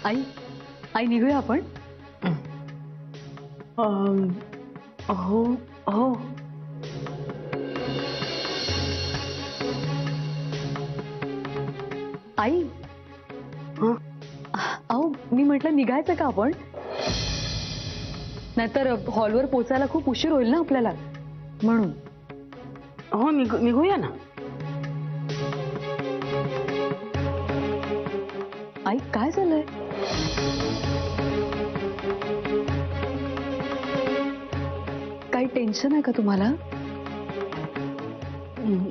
आई आई निघूया आपण. हो हो. आई अहो मी म्हटलं निघायचं का आपण? नाहीतर हॉलवर पोचायला खूप उशीर होईल ना आपल्याला, म्हणून. हो निघूया ना. आई काय झालंय? काही टेन्शन आहे का तुम्हाला?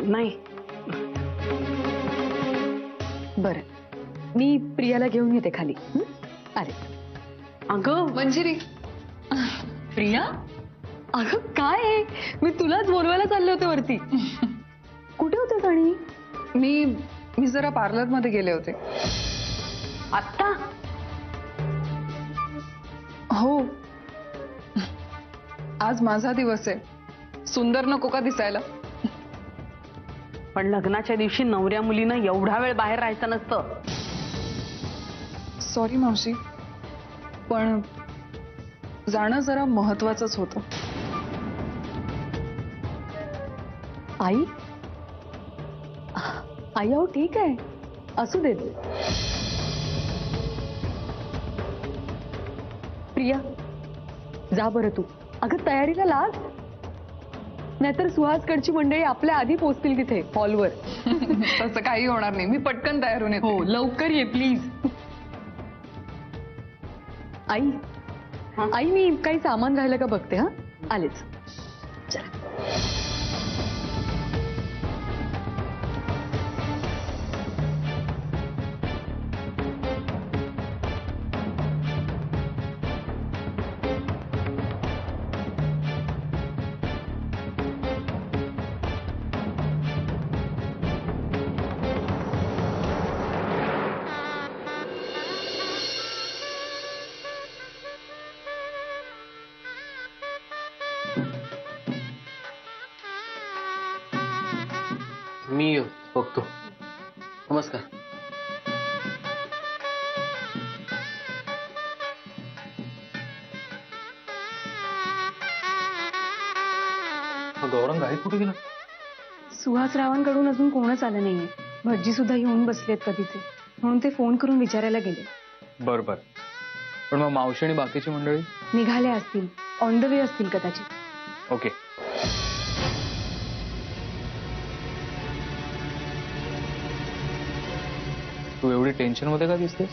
नाही. बरं मी प्रियाला घेऊन येते खाली. अरे अगं मंजिरी. प्रिया अगं काय आहे, मी तुलाच बोलवायला चालले होते वरती. कुठे होतेस? आणि मी जरा पार्लर मध्ये गेले होते. आत्ता? हो आज माझा दिवस आहे. सुंदर नको का दिसायला? पण लग्नाच्या दिवशी नवऱ्या मुलीनं एवढा वेळ बाहेर राहायचं नसतं. सॉरी मावशी, पण जाणं जरा महत्वाचंच होतं. आई आई अहो ठीक आहे, असू देत. प्रिया जा बरं तू. अगं तयारीला लाग, नाहीतर सुहासकडची मंडळी आपल्या आधी पोहोचतील तिथे हॉलवर. तसं काही होणार नाही, मी पटकन तयार होऊन येते. हो लवकर ये प्लीज. आई आई मी काही सामान राहिलं का बघते. हा आलेच. चला. मी बघतो. नमस्कार. गौरंग गाडी कुठे गेला? सुहासरावांकडून अजून कोणच आलं नाहीये. भटजी सुद्धा येऊन बसलेत कधीचे, म्हणून ते फोन करून विचारायला गेले. बर बर. पण मग मावशी आणि बाकीची मंडळी निघाले असतील, ऑन द वे असतील कदाचित. ओके. तू एवढी टेन्शन मध्ये का दिसतेस?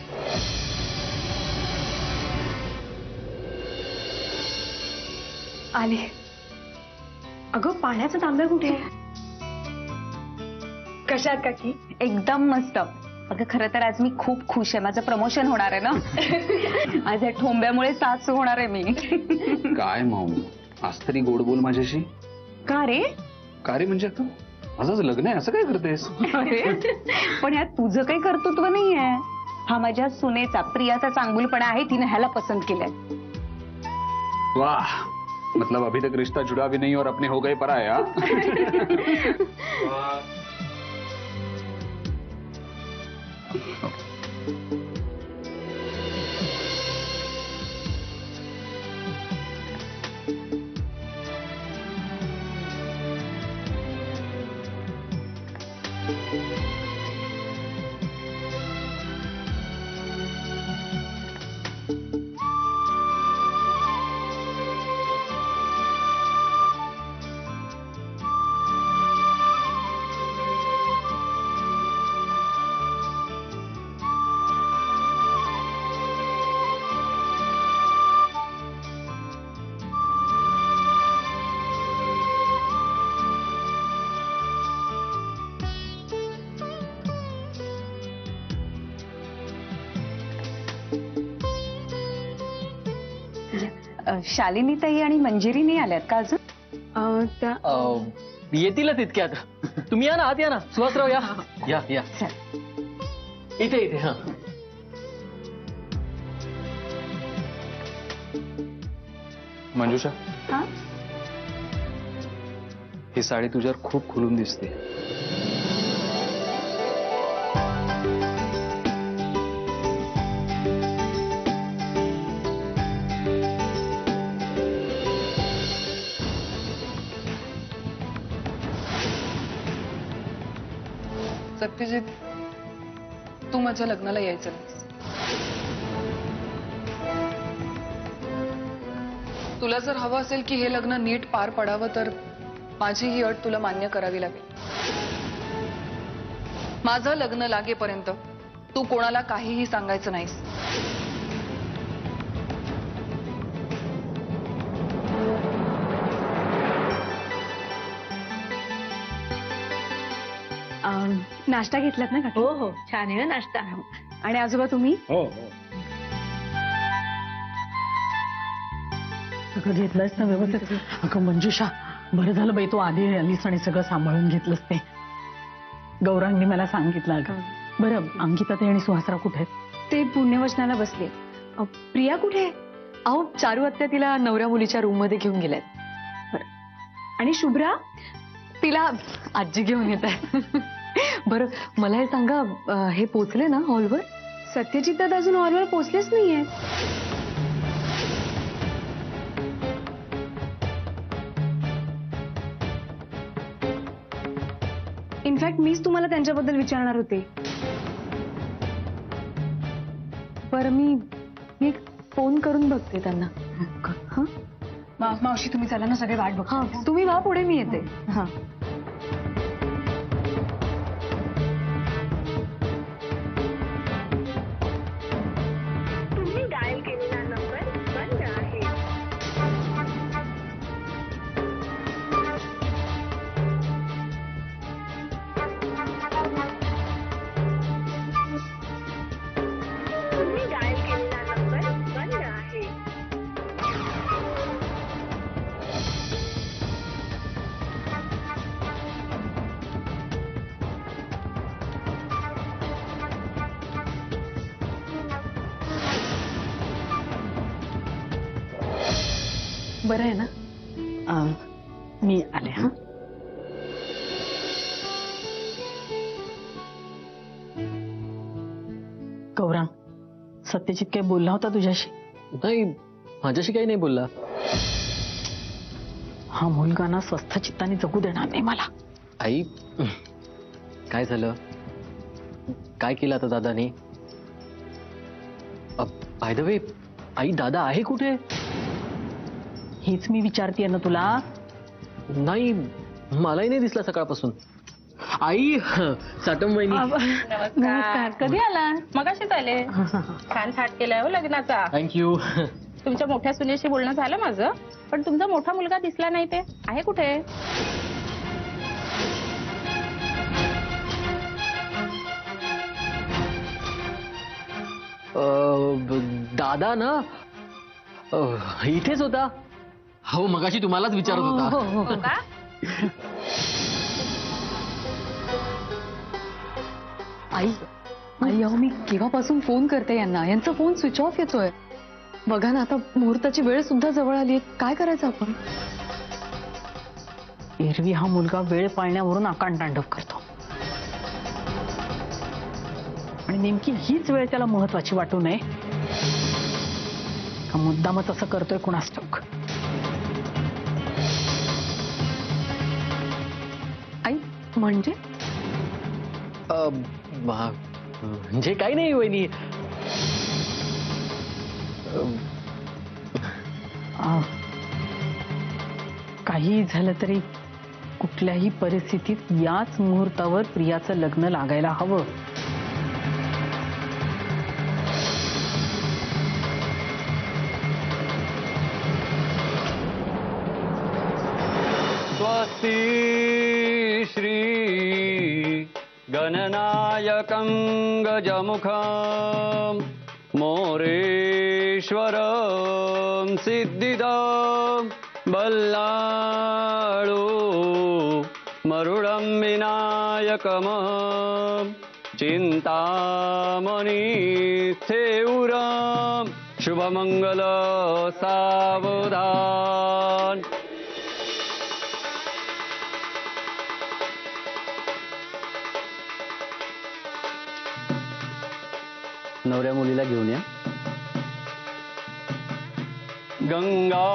आले. अगं पाण्याचं तांब्या कुठे आहे? कशात काकी? एकदम मस्त. अगं खरं तर आज मी खूप खुश आहे. माझं प्रमोशन होणार आहे ना. आज या ठोंब्यामुळे सासू होणार आहे मी. काय माऊ, आज तरी गोड बोल माझ्याशी. का रे? का रे म्हणजे? माझंच लग्न आहे असं काय करतेस? पण यात तुझं काही कर्तृत्व नाहीये. हा माझ्या सुनेचा, प्रियाचा चांगुलपणा आहे. तिने ह्याला पसंत केलंय. वाह, मतलब अभी तक रिश्ता जुड़ा भी नहीं और अपने हो गए पराया. शालिनी ताई आणि मंजिरी नाही आल्यात का अजून? त्या येतीलच इतक्यात. तुम्ही या ना, आत या ना. सुहासराव या या या. इथे इथे. हा मंजुषा, हा ही साडी तुझ्यावर खूप खुलून दिसते. सत्यजित, तू माझ्या लग्नाला यायचं नाहीस. तुला जर हवं असेल की हे लग्न नीट पार पडावं तर माझी ही अट तुला मान्य करावी लागेल. माझं लग्न लागेपर्यंत तू कोणाला काहीही सांगायचं नाहीस. नाश्ता घेतलात ना काकी? हो छान आहे नाश्ता. आणि आजोबा तुम्ही? हो सगळं घेतलंयस ना व्यवस्थित? अगं मंजुषा, बरं झालं बाई तू आधी आलीस आणि सगळं सांभाळून घेतलंस ते. गौरांगनी मला सांगितलं. अगं बरं, अंकिता ते आणि सुहासराव कुठे आहेत? ते पुण्यवचनाला बसले. प्रिया कुठे आहे? अहो चारू आत्या तिला नवऱ्या मुलीच्या रूम मध्ये घेऊन गेल्यात. आणि शुभ्रा? तिला आजी घेऊन येत आहे. बरं मला हे सांगा, हे पोचले ना हॉलवर? सत्यजित दादा अजून हॉलवर पोहोचलेच नाहीये. इनफॅक्ट मीच तुम्हाला त्यांच्याबद्दल विचारणार होते. बरं मी एक फोन करून बघते त्यांना. हा मावशी तुम्ही चला ना, सगळे वाट बघा. हा तुम्ही वा पुढे, मी येते. हा बरं आहे ना? मी आले. हा गौरांग, सत्यजित काही बोलला होता तुझ्याशी? नाही, माझ्याशी काही नाही बोलला. हा मुलगा ना स्वस्थ चित्ताने जगू देणार नाही मला. आई, काय झालं? काय केलं आता दादाने? बाय द वे, आई दादा आहे कुठे? हेच मी विचारतेय ना तुला. नाही, मलाही नाही दिसला सकाळपासून. आई, साटम वहिनी. नमस्कार. कधी आला? मगाशीच आले. छान थाट केलाय हो लग्नाचा. थँक्यू. तुमच्या मोठ्या सुनेशी बोलणं झालं माझं, पण तुमचा मोठा मुलगा दिसला नाही. ते आहे कुठे? दादा ना इथेच होता. हो, मगाशी तुम्हालाच विचारत होता. हो का? आई अहो मी केव्हापासून फोन करते यांना, यांचा फोन स्विच ऑफ येतोय. बघा ना, आता मुहूर्ताची वेळ सुद्धा जवळ आली. काय करायचं आपण? एरवी हा मुलगा वेळ पाळण्यावरून आकांतांडव करतो आणि नेमकी हीच वेळ त्याला महत्वाची वाटू नये का मुद्दामच असं करतोय कुणास ठाऊक. आई म्हणजे? म्हणजे काही नाही वहिनी. काही झालं तरी कुठल्याही परिस्थितीत याच मुहूर्तावर प्रियाचं लग्न लागायला हवं. स्वस्ति श्री गणनायकं गजमुखं मोरेश्वरं सिद्धिदं बल्लाळो मरुडं विनायकमं चिंतामणि स्थेउरं शुभमंगल सावधान. नवऱ्या मुलीला घेऊन या. गंगा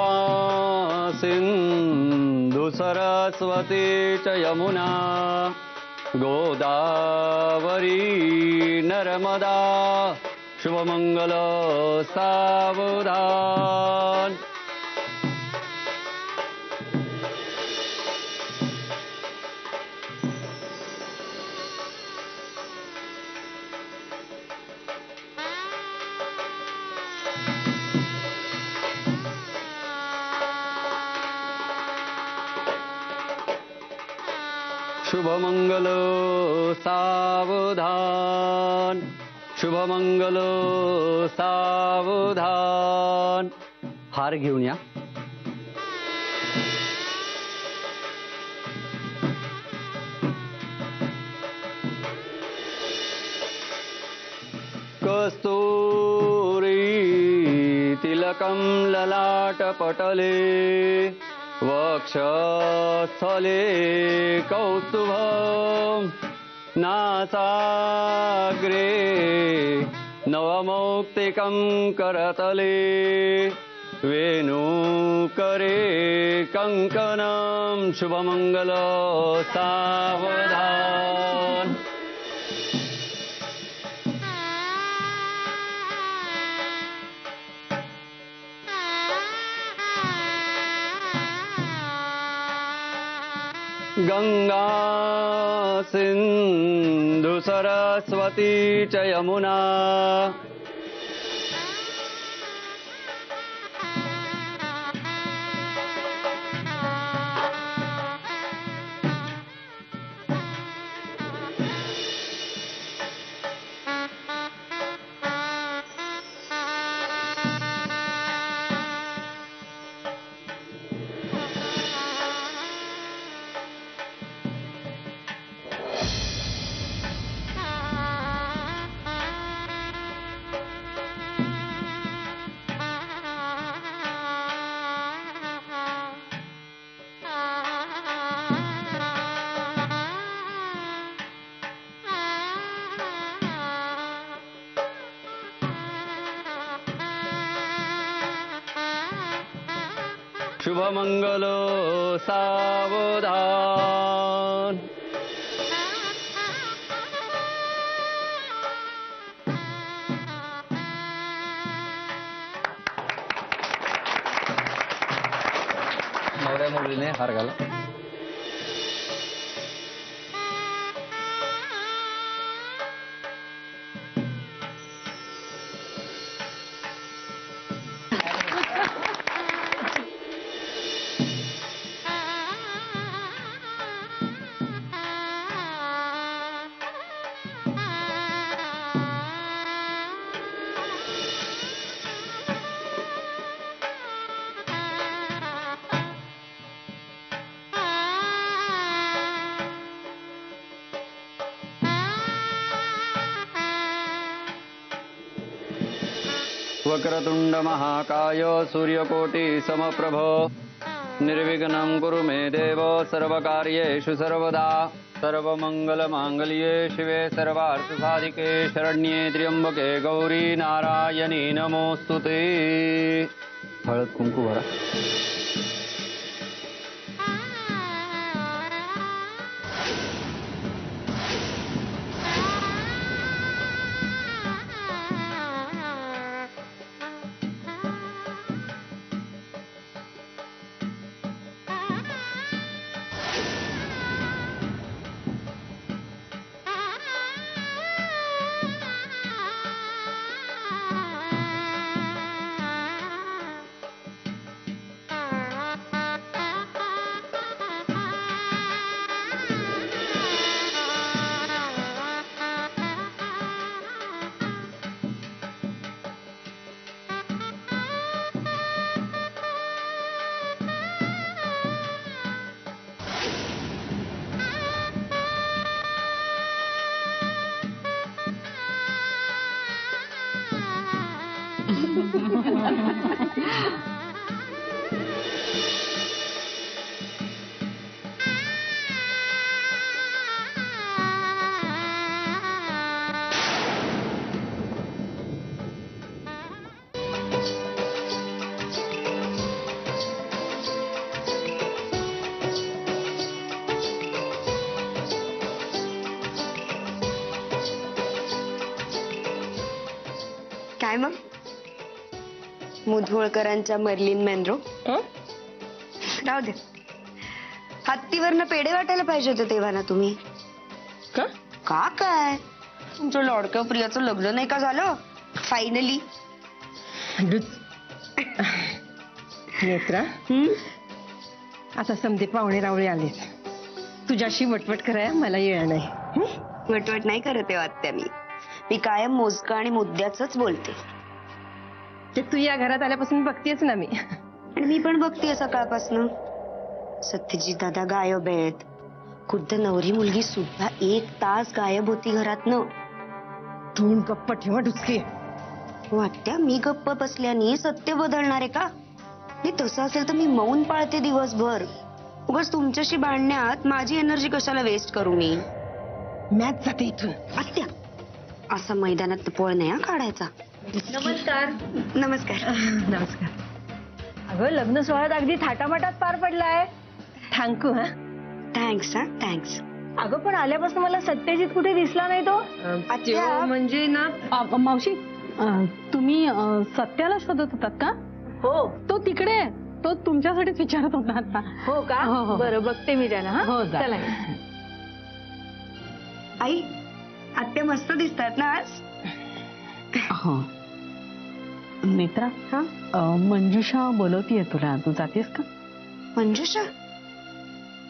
सिंधु सरस्वती च यमुना गोदावरी नर्मदा शुभमंगल सावधान. शुभमंगल सावधान. शुभमंगल सावधान. हार घेऊन या. कस्तूरी तिलकं ललाटपटले वक्षस्थले कौस्तुभं नासाग्रे नवमौक्तिकं करतले वेणुकरे कङ्कणं शुभमंगल सावधान. गंगा सिंधु सरस्वती च यमुना शुभमंगल सावधान. नवऱ्या मुलीने हार घाला. वक्रतुंड महाकाय सूर्यकोटि समप्रभ निर्विघ्नं कुरु मे देव सर्वकार्येषु सर्वदा. सर्वमंगलमांगल्ये शिवे सर्वार्थसाधिके शरण्ये त्र्यंबके गौरी नारायणी नमोस्तुते. हळद कुंकू भरा. काय मग मुधोळकरांच्या मर्लिन मेनरो राहू दे. हत्तीवरनं पेढे वाटायला पाहिजे होते तेव्हा ना तुम्ही. का? का काय तुमचं लाडक्या प्रियाचं लग्न नाही का झालं फायनली. नेत्रा आता समजे पाहुणे रावळे आलेत, तुझ्याशी वटवट करायला मला येणार नाही. वटवट नाही करत आहे आत्या. मी कायम मोजकं आणि मुद्द्याच बोलते. ते तू या घरात आल्यापासून बघतेच ना मी. आणि मी पण बघतेय सकाळपासून. सत्यजित दादा गायब आहेत. खुद्द नवरी मुलगी सुद्धा 1 तास गायब होती घरातनं. तोंड गप्प ठेवा डुचके. वाटत्या मी गप्प बसल्याने सत्य बदलणार आहे का? नाही तसं असेल तर मी मौन पाळते दिवसभर. उगाच तुमच्याशी भांडण्यात माझी एनर्जी कशाला वेस्ट करू मी. मॅच जाते इथून. आत्या असा मैदानात पळ नाही हा काढायचा. नमस्कार. नमस्कार. नमस्कार. अगं लग्न सोहळ्यात अगदी थाटामाटात पार पडलाय. थँक्यू. हा थँक्स. हा थँक्स. अगं पण आल्यापासून मला सत्यजित कुठे दिसला नाही तो. आत्या म्हणजे ना मावशी तुम्ही सत्याला शोधत होतात का? हो. तो तिकडे आहे. तो तुमच्यासाठीच विचारत होता आता. हो का? हो, हो. बरं बघते मी त्याला. हा हो, जा. चला. आई आत्या मस्त दिसतात ना आज. हो नेत्रा मंजुषा बोलवतीये तुला, तू जातेस का? मंजुषा?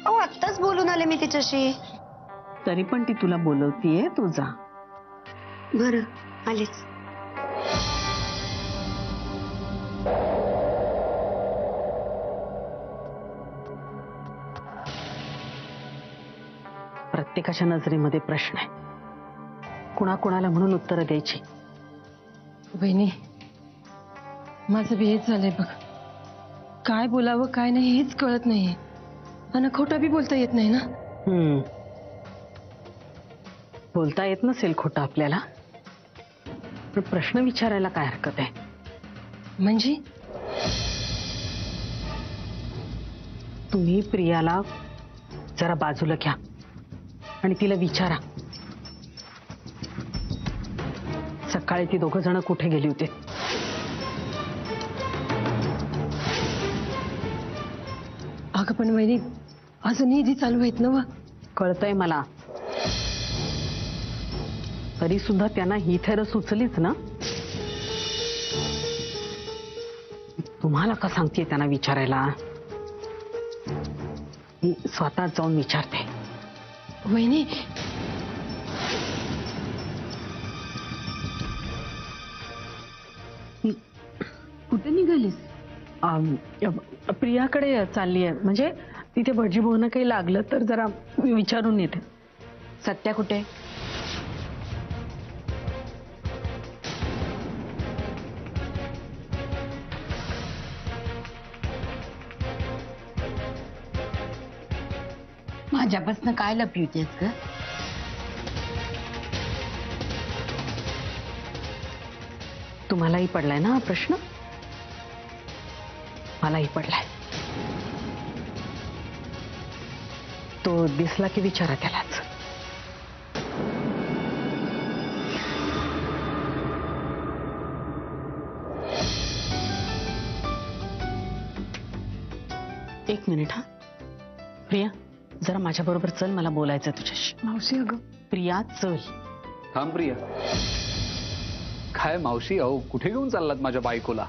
अहो आत्ताच बोलून आले मी तिच्याशी. तरी पण ती तुला बोलवतीये, तू जा. बरं आलेच. प्रत्येकाच्या नजरेमध्ये प्रश्न आहे. कुणाकुणाला म्हणून उत्तरं द्यायची. बहिणी माझं बी हेच झालंय बघ. काय बोलावं काय नाही हेच कळत नाहीये. आणि खोटं बी बोलता येत नाही ना. बोलता येत नसेल खोटं आपल्याला, पण प्रश्न विचारायला काय हरकत आहे? म्हणजे तुम्ही प्रियाला जरा बाजूला घ्या आणि तिला विचारा, सकाळी ती 2 जण कुठे गेली होती. अगं पण वहिनी अजून निधी चालू आहेत ना. कळतंय मला, तरी सुद्धा त्यांना ही थेर सुचलीच ना. तुम्हाला का सांगते त्यांना विचारायला? मी स्वतः जाऊन विचारते. वहिनी कुठे निघालीस? प्रियाकडे चालली आहे. म्हणजे तिथे भटजी भाऊंना काही लागलं तर जरा विचारून येते. सत्या कुठे? माझ्यापासून काय लपवतेस ग? तुम्हालाही पडलाय ना हा प्रश्न? मलाही पडलाय. तो दिसला की विचारा त्यालाच. एक मिनिट. हा प्रिया जरा माझ्या बरोबर चल, मला बोलायचं तुझ्याशी. मावशी अगं. प्रिया चल. थांब प्रिया. काय मावशी, अहो कुठे घेऊन चाललात माझ्या बायकोला?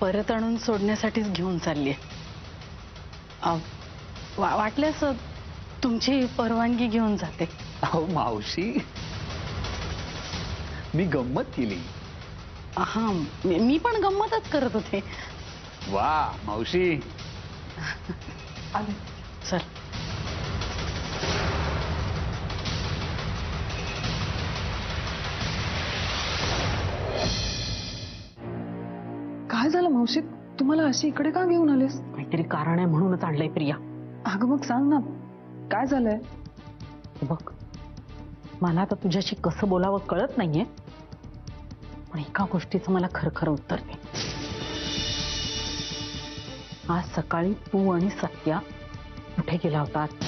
परत आणून सोडण्यासाठीच घेऊन चालली. वाटल्यास तुमची परवानगी घेऊन जाते. अहो मावशी, मी गंमत केली. हा मी पण गंमतच करत होते. वा मावशी. चल. काय झालं मावशी, तुम्हाला अशी इकडे का घेऊन आलेस? काहीतरी कारण आहे म्हणूनच आणलंय प्रिया. अगं मग सांग ना काय झालंय? बघ मला आता तुझ्याशी कसं बोलावं कळत नाहीये, पण एका गोष्टीचं मला खरं उत्तर दे. आज सकाळी तू आणि सत्या कुठे गेला होतात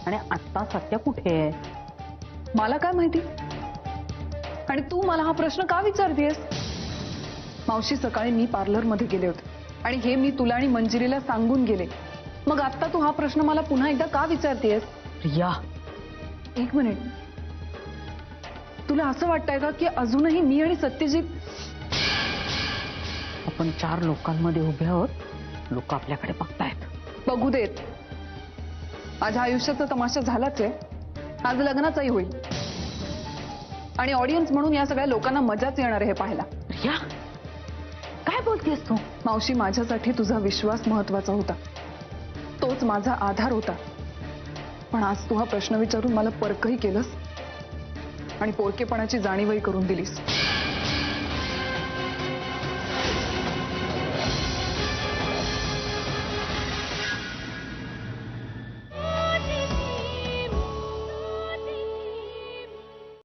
आणि आता सत्या कुठे आहे? मला काय माहिती? आणि तू मला हा प्रश्न का विचारतेस? मावशी, सकाळी मी पार्लरमध्ये गेले होते आणि हे मी तुला आणि मंजिरीला सांगून गेले. मग आता तू हा प्रश्न मला पुन्हा एकदा का विचारतेस? प्रिया, एक मिनिट. तुला असं वाटतंय का की अजूनही मी आणि सत्यजित आपण 4 लोकांमध्ये उभे आहोत, लोक आपल्याकडे बघतायत. बघू देत. माझ्या आयुष्याचा तमाशा झालाच आहे, आज लग्नाचाही होईल आणि ऑडियन्स म्हणून या सगळ्या लोकांना मजाच येणार आहे हे पाहायला. प्रिया, काय बोलतेस तू? मावशी, माझ्यासाठी तुझा विश्वास महत्वाचा होता, तोच माझा आधार होता. पण आज तू हा प्रश्न विचारून मला परकही केलंस आणि पोरकेपणाची जाणीवही करून दिलीस.